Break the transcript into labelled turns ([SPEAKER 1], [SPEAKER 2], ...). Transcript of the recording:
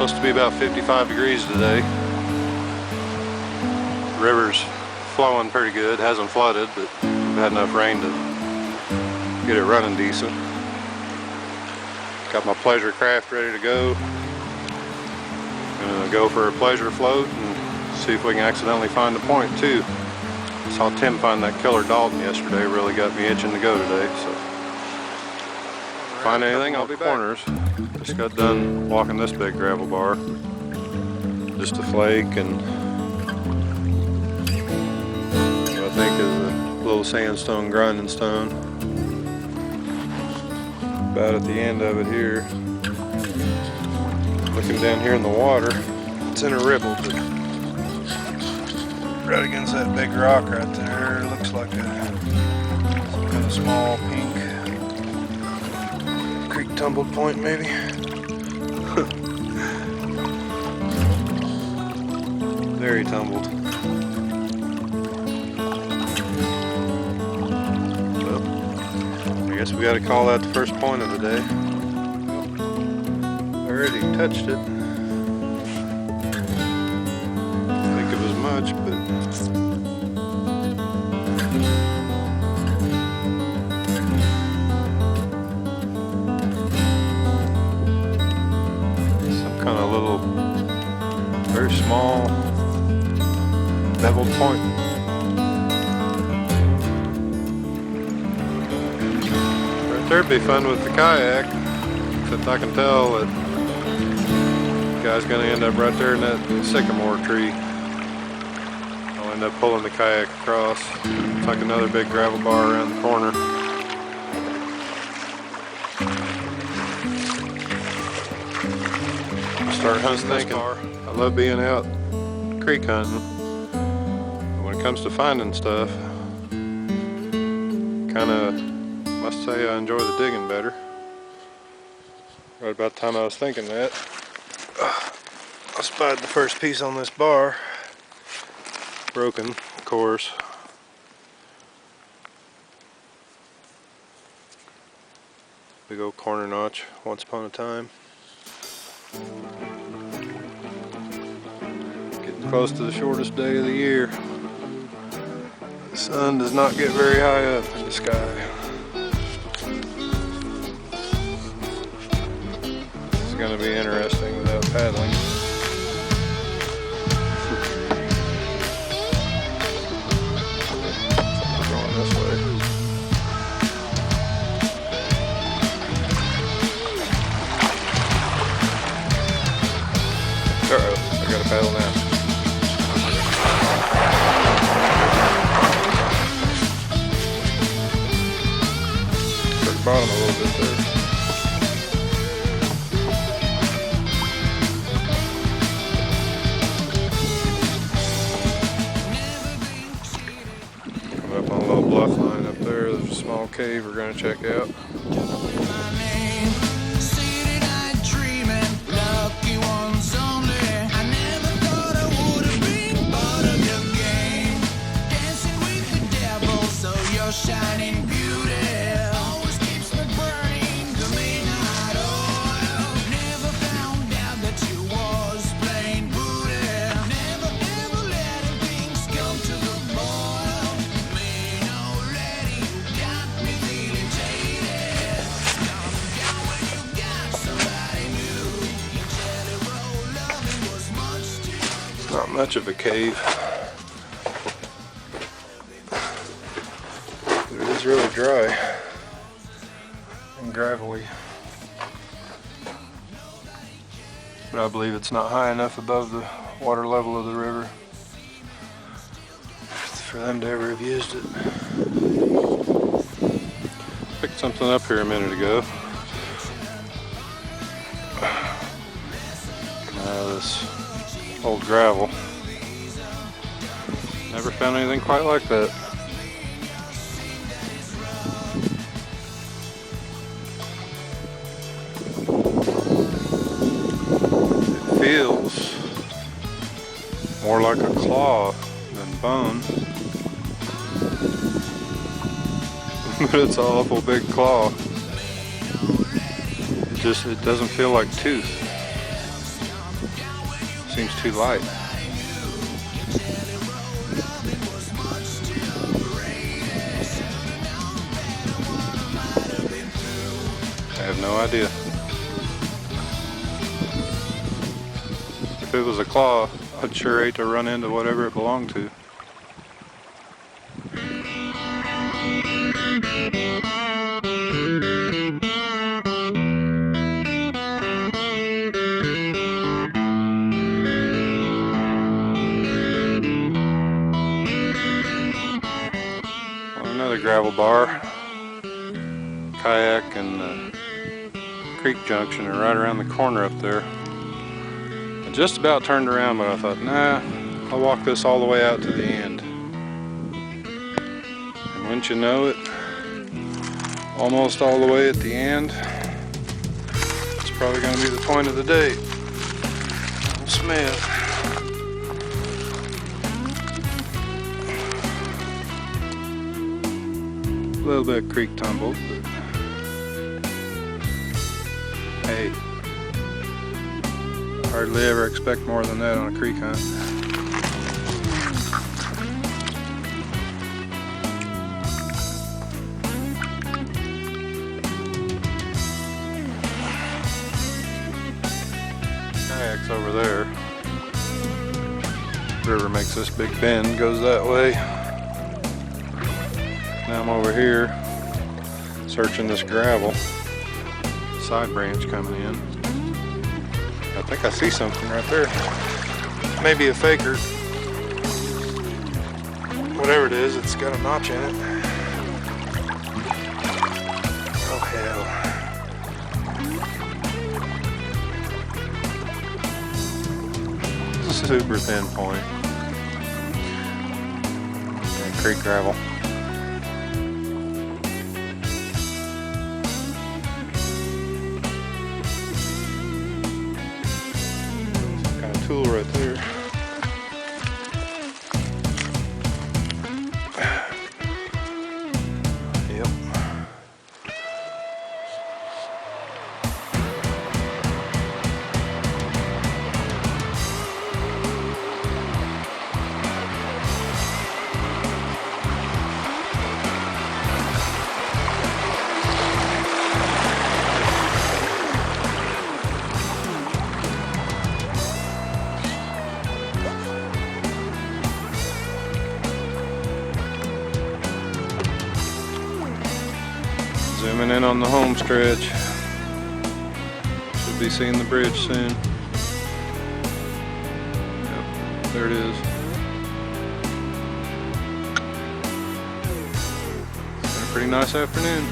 [SPEAKER 1] Supposed to be about 55 degrees today. The river's flowing pretty good. Hasn't flooded, but we've had enough rain to get it running decent. Got my pleasure craft ready to go. Gonna go for a pleasure float and see if we can accidentally find a point too. Saw Tim find that killer Dalton yesterday. Really got me itching to go today. So find anything, I'll be back. Just got done walking this big gravel bar. Just a flake and what I think is a little sandstone grinding stone. About at the end of it here. Looking down here in the water, it's in a ripple, but right against that big rock right there, looks like some kind of small pink creek tumbled point maybe. There he tumbled. Well, I guess we got to call that the first point of the day. Already touched it. I think it was much, but some kind of little, very small beveled point. Right there'd be fun with the kayak, except I can tell that the guy's gonna end up right there in that sycamore tree. I'll end up pulling the kayak across. It's like another big gravel bar around the corner. Start hunting this bar. I love being out creek hunting. When it comes to finding stuff, kinda must say I enjoy the digging better. Right about the time I was thinking that, I spied the first piece on this bar. Broken, of course. Big old corner notch, once upon a time. Getting close to the shortest day of the year. The sun does not get very high up in the sky. This is going to be interesting without paddling. Going this way. Uh-oh, I got to paddle now. Bottom a little bit there. Coming up on a little bluff line up there, there's a small cave we're going to check out.
[SPEAKER 2] Shining beauty always keeps me burning the midnight oil. Never found out that you was plain booty. Never ever letting things come to the boil. Me no letting, you got me feeling jaded. Calm down when you got somebody new. Jelly roll loving was much too.
[SPEAKER 1] Not much of a cave. It's really dry and gravelly, but I believe it's not high enough above the water level of the river for them to ever have used it. Picked something up here a minute ago. This old gravel. Never found anything quite like that. Feels more like a claw than bone, but it's an awful big claw. It doesn't feel like tooth. seems too light. I have no idea. If it was a claw, I'd sure hate to run into whatever it belonged to. Well, another gravel bar. Kayak and Creek Junction are right around the corner up there. I just about turned around, but I thought, nah, I'll walk this all the way out to the end. And wouldn't you know it, almost all the way at the end, it's probably going to be the point of the day. Smith. A little bit of creek tumble, but hey, hardly ever expect more than that on a creek hunt. Kayak's over there. River makes this big bend, goes that way. Now I'm over here searching this gravel. Side branch coming in. I think I see something right there. Maybe a faker. Whatever it is, it's got a notch in it. Oh hell. Super thin point. And creek gravel. Tool right there. Yep. Zooming in on the home stretch. Should be seeing the bridge soon. Yep, there it is. It's been a pretty nice afternoon.